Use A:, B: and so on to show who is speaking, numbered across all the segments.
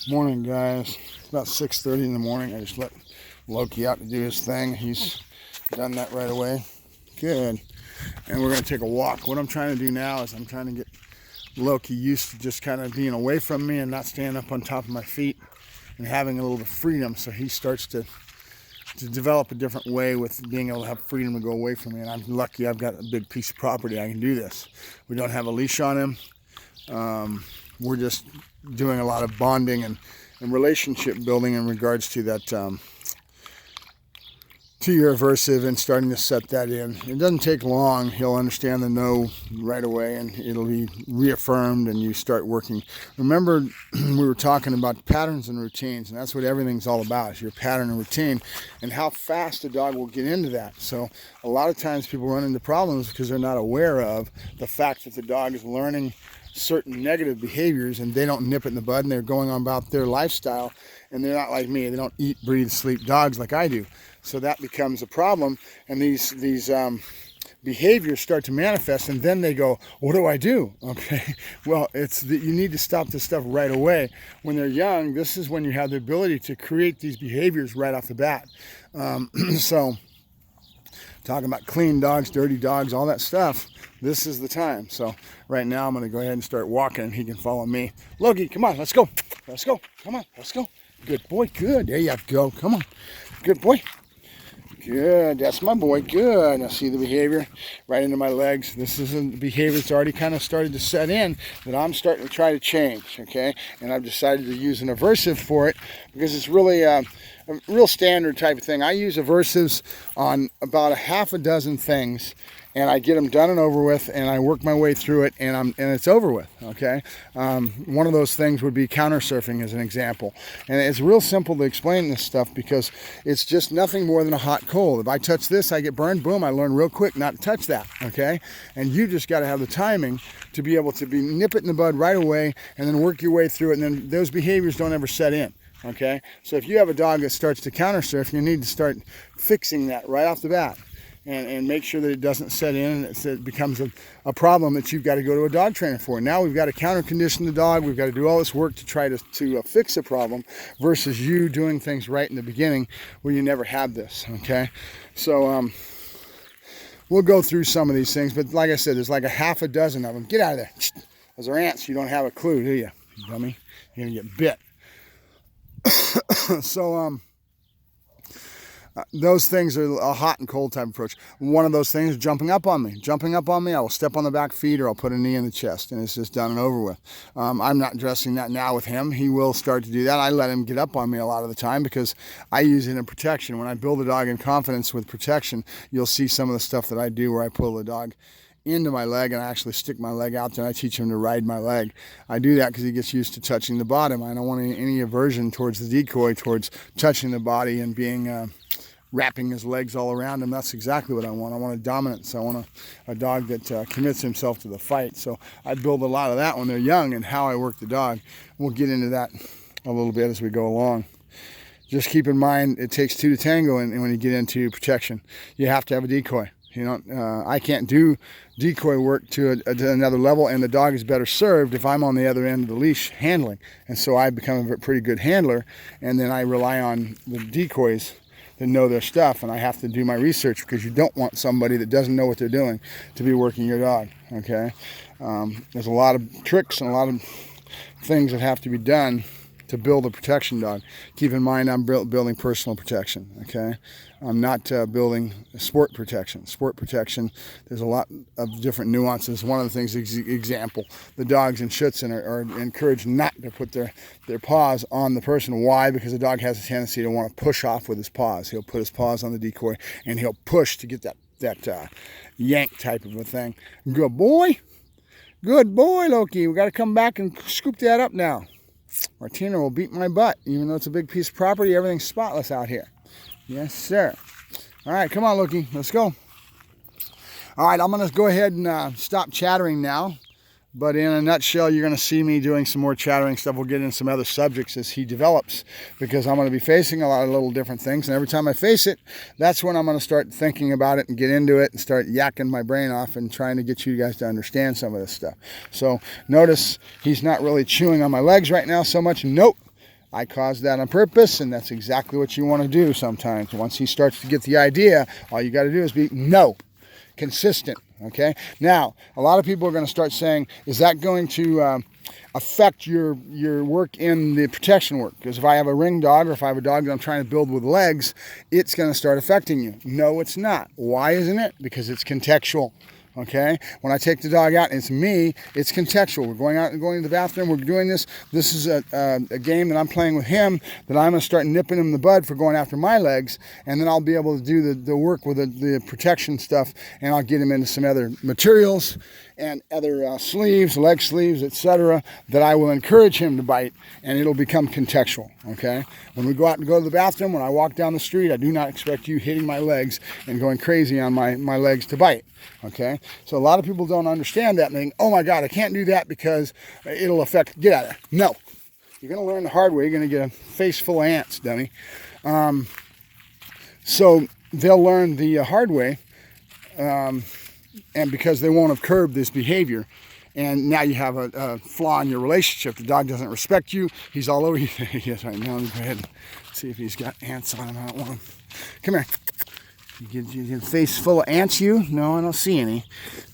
A: Morning, guys. It's about 6:30 in the morning. I just let Loki out to do his thing. He's done that right away. Good. And we're going to take a walk. What I'm trying to do now is I'm trying to get Loki used to just kind of being away from me and not standing up on top of my feet and having a little bit of freedom, so he starts to develop a different way with being able to have freedom to go away from me. And I'm lucky I've got a big piece of property. I can do this. We don't have a leash on him. We're just doing a lot of bonding and relationship building in regards to that, to your aversive, and starting to set that in. It doesn't take long. He'll understand the no right away, and it'll be reaffirmed, and you start working. Remember, we were talking about patterns and routines, and that's what everything's all about, is your pattern and routine, and how fast a dog will get into that. So a lot of times people run into problems because they're not aware of the fact that the dog is learning certain negative behaviors, and they don't nip it in the bud, and they're going on about their lifestyle, and they're not like me. They don't eat, breathe, sleep dogs like I do. So that becomes a problem, and these behaviors start to manifest, and then they go, what do I do? Okay, well, it's that you need to stop this stuff right away. When they're young, this is when you have the ability to create these behaviors right off the bat. So talking about clean dogs, dirty dogs, all that stuff, this is the time. So right now I'm going to go ahead and start walking, and he can follow me. Loki, come on, let's go. Let's go. Come on, let's go. Good boy, good. There you go. Come on. Good boy. Good, that's my boy, good. I see the behavior right into my legs. This is a behavior that's already kind of started to set in that I'm starting to try to change, okay? And I've decided to use an aversive for it because it's really a real standard type of thing. I use aversives on about a half a dozen things, and I get them done and over with, and I work my way through it, and it's over with, okay? One of those things would be counter surfing as an example. And it's real simple to explain this stuff because it's just nothing more than a hot coal. If I touch this, I get burned, boom, I learn real quick not to touch that, okay? And you just gotta have the timing to be able to nip it in the bud right away, and then work your way through it, and then those behaviors don't ever set in. Okay, so if you have a dog that starts to counter surf, you need to start fixing that right off the bat, and make sure that it doesn't set in, and it becomes a problem that you've got to go to a dog trainer for. Now we've got to counter condition the dog. We've got to do all this work to try to fix a problem, versus you doing things right in the beginning where you never had this. Okay, so we'll go through some of these things, but like I said, there's like a half a dozen of them. Get out of there. Those are ants. You don't have a clue, do you, dummy? You're gonna get bit. So those things are a hot and cold type approach. One of those things is jumping up on me. Jumping up on me, I will step on the back feet, or I'll put a knee in the chest, and it's just done and over with. I'm not addressing that now with him. He will start to do that. I let him get up on me a lot of the time because I use it in protection. When I build a dog in confidence with protection, you'll see some of the stuff that I do where I pull the dog into my leg, and I actually stick my leg out there, and I teach him to ride my leg. I do that because he gets used to touching the bottom. I don't want any aversion towards the decoy, towards touching the body and being wrapping his legs all around him. That's exactly what I want. I want a dominance. I want a dog that commits himself to the fight. So I build a lot of that when they're young, and how I work the dog. We'll get into that a little bit as we go along. Just keep in mind, it takes two to tango, and when you get into protection, you have to have a decoy. You know, I can't do decoy work to another level, and the dog is better served if I'm on the other end of the leash handling. And so I become a pretty good handler, and then I rely on the decoys that know their stuff, and I have to do my research, because you don't want somebody that doesn't know what they're doing to be working your dog, okay? There's a lot of tricks and a lot of things that have to be done to build a protection dog. Keep in mind, I'm building personal protection, okay? I'm not building sport protection. Sport protection, there's a lot of different nuances. One of the things, example, the dogs in Schutzhund are encouraged not to put their paws on the person. Why? Because the dog has a tendency to want to push off with his paws. He'll put his paws on the decoy, and he'll push to get that yank type of a thing. Good boy. Good boy, Loki. We got to come back and scoop that up now. Martina will beat my butt, even though it's a big piece of property. Everything's spotless out here. Yes, sir. All right, come on, Loki. Let's go. All right, I'm going to go ahead and stop chattering now. But in a nutshell, you're going to see me doing some more chattering stuff. We'll get into some other subjects as he develops, because I'm going to be facing a lot of little different things. And every time I face it, that's when I'm going to start thinking about it and get into it and start yakking my brain off and trying to get you guys to understand some of this stuff. So notice he's not really chewing on my legs right now so much. Nope. I caused that on purpose, and that's exactly what you want to do sometimes. Once he starts to get the idea, all you got to do is be no. Consistent, okay? Now, a lot of people are going to start saying, is that going to affect your work in the protection work? Because if I have a ring dog, or if I have a dog that I'm trying to build with legs, it's going to start affecting you. No, it's not. Why isn't it? Because it's contextual. Okay, when I take the dog out and it's me, it's contextual. We're going out and going to the bathroom, we're doing this. This is a game that I'm playing with him, that I'm going to start nipping him in the bud for going after my legs, and then I'll be able to do the work with the protection stuff, and I'll get him into some other materials and other sleeves, leg sleeves, etc., that I will encourage him to bite, and it'll become contextual. Okay, when we go out and go to the bathroom, when I walk down the street, I do not expect you hitting my legs and going crazy on my legs to bite. Okay, so a lot of people don't understand that and think, oh my God, I can't do that because it'll affect, get out of there. No, you're going to learn the hard way. You're going to get a face full of ants, dummy. So they'll learn the hard way, and because they won't have curbed this behavior. And now you have a flaw in your relationship. The dog doesn't respect you. He's all over you. Yes, right now. Let me go ahead and see if he's got ants on him. I don't want him. Come here. You get a face full of ants, you? No, I don't see any.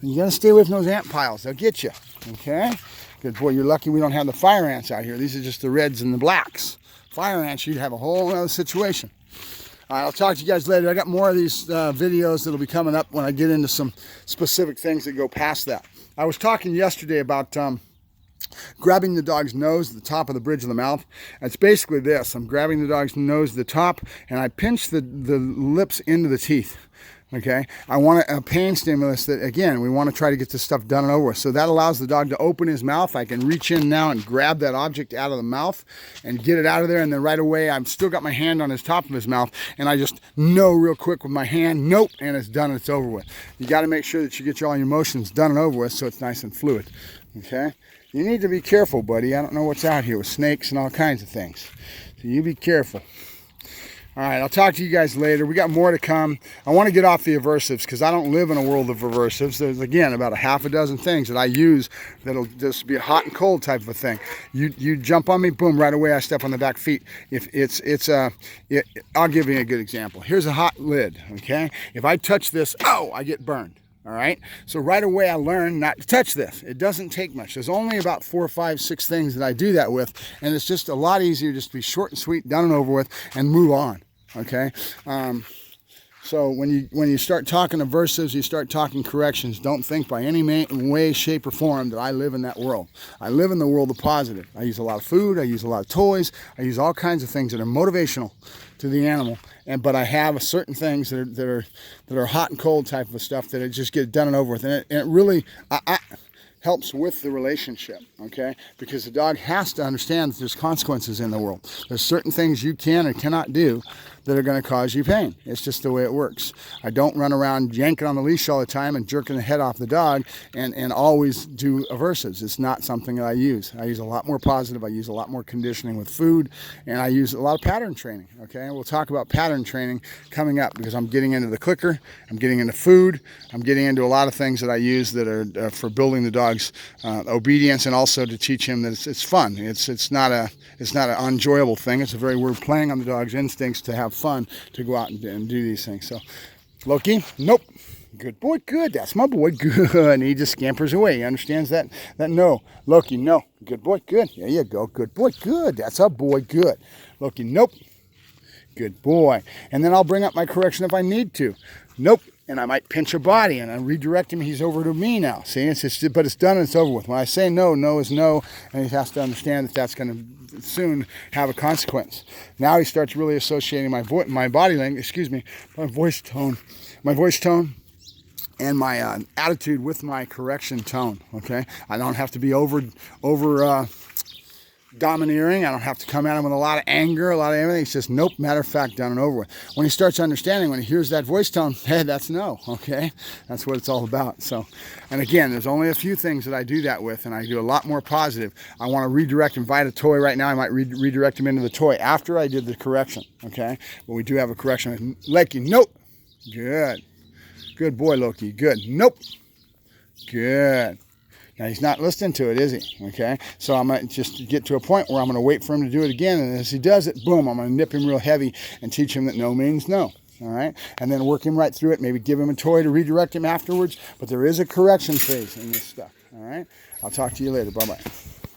A: You got to stay away from those ant piles. They'll get you. Okay? Good boy. You're lucky we don't have the fire ants out here. These are just the reds and the blacks. Fire ants, you'd have a whole other situation. All right, I'll talk to you guys later. I got more of these videos that'll be coming up when I get into some specific things that go past that. I was talking yesterday about grabbing the dog's nose at the top of the bridge of the mouth. It's basically this. I'm grabbing the dog's nose at the top, and I pinch the lips into the teeth. Okay, I want a pain stimulus that, again, we want to try to get this stuff done and over with. So that allows the dog to open his mouth. I can reach in now and grab that object out of the mouth and get it out of there. And then right away, I've still got my hand on his top of his mouth, and I just know real quick with my hand, nope, and it's done and it's over with. You got to make sure that you get all your motions done and over with so it's nice and fluid. Okay, you need to be careful, buddy. I don't know what's out here with snakes and all kinds of things. So you be careful. All right, I'll talk to you guys later. We got more to come. I want to get off the aversives because I don't live in a world of aversives. There's, again, about a half a dozen things that I use that'll just be a hot and cold type of a thing. You jump on me, boom, right away I step on the back feet. If I'll give you a good example. Here's a hot lid, okay? If I touch this, oh, I get burned. All right, so right away I learned not to touch this. It doesn't take much. There's only about 4, 5, 6 things that I do that with, and it's just a lot easier just to be short and sweet, done and over with, and move on. Okay, so when you start talking aversives, you start talking corrections. Don't think by any way, shape, or form that I live in that world. I live in the world of positive. I use a lot of food. I use a lot of toys. I use all kinds of things that are motivational to the animal, but I have certain things that are hot and cold type of stuff that I just get done and over with, and it really helps with the relationship, okay? Because the dog has to understand that there's consequences in the world. There's certain things you can or cannot do that are going to cause you pain. It's just the way it works. I don't run around yanking on the leash all the time and jerking the head off the dog and always do aversives. It's not something that I use. I use a lot more positive. I use a lot more conditioning with food, and I use a lot of pattern training, okay? We'll talk about pattern training coming up because I'm getting into the clicker, I'm getting into food, I'm getting into a lot of things that I use that are for building the dog's obedience, and also to teach him that it's fun. It's not an unenjoyable thing. It's a very, we're playing on the dog's instincts to have fun to go out and do these things. So Loki, nope. Good boy, good. That's my boy, good. And he just scampers away. He understands that no. Loki, no. Good boy, good. There you go. Good boy, good. That's a boy, good. Loki, nope. Good boy. And then I'll bring up my correction if I need to. Nope. And I might pinch a body and I redirect him. He's over to me now. See, but it's done and it's over with. When I say no, no is no, and he has to understand that that's going to soon have a consequence. Now he starts really associating my body language, my voice tone, and my attitude with my correction tone. Okay, I don't have to be over domineering. I don't have to come at him with a lot of anger, a lot of everything. It's just nope, matter of fact, done and over with. When he starts understanding, when he hears that voice tone, hey, that's no, okay? That's what it's all about. So, and again, there's only a few things that I do that with, and I do a lot more positive. I want to redirect him via the toy right now. I might redirect him into the toy after I did the correction, okay? But we do have a correction. Loki, nope. Good. Good boy, Loki. Good. Nope. Good. Now, he's not listening to it, is he? Okay, so I'm going to just get to a point where I'm going to wait for him to do it again, and as he does it, boom, I'm going to nip him real heavy and teach him that no means no. All right, and then work him right through it, maybe give him a toy to redirect him afterwards, but there is a correction phase in this stuff. All right, I'll talk to you later. Bye-bye.